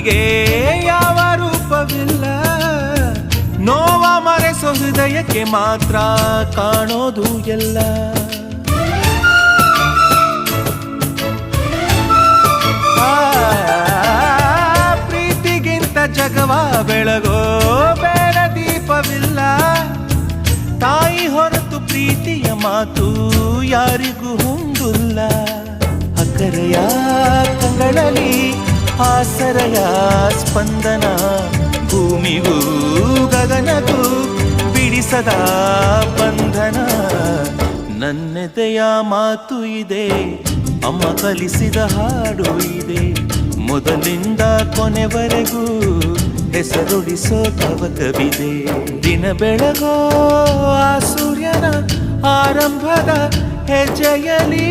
ಪ್ರೀತಿಗೆ ಯಾವ ರೂಪವಿಲ್ಲ, ನೋವ ಮರೆಸೋ ಹೃದಯಕ್ಕೆ ಮಾತ್ರ ಕಾಣೋದು ಎಲ್ಲ. ಪ್ರೀತಿಗಿಂತ ಜಗವ ಬೆಳಗೋ ಬೇಡ ದೀಪವಿಲ್ಲ, ತಾಯಿ ಹೊರತು ಪ್ರೀತಿಯ ಮಾತು ಯಾರಿಗೂ ಹೊಂದಿಲ್ಲ. ಅಕ್ಕರೆಯ ಕಂಗಳಲ್ಲಿ ಆಸರೆಯ ಸ್ಪಂದನ, ಭೂಮಿಗೂ ಗಗನಗೂ ಬಿಡಿಸದ ಬಂಧನ. ನನ್ನೆದೆಯ ಮಾತು ಇದೆ, ಅಮ್ಮ ಕಲಿಸಿದ ಹಾಡು ಇದೆ, ಮೊದಲಿಂದ ಕೊನೆವರೆಗೂ ಹೆಸರುಳಿಸೋ ತವಕವಿದೆ. ದಿನ ಬೆಳಗೋ ಆ ಸೂರ್ಯನ ಆರಂಭದ ಹೆಜ್ಜೆಯಲಿ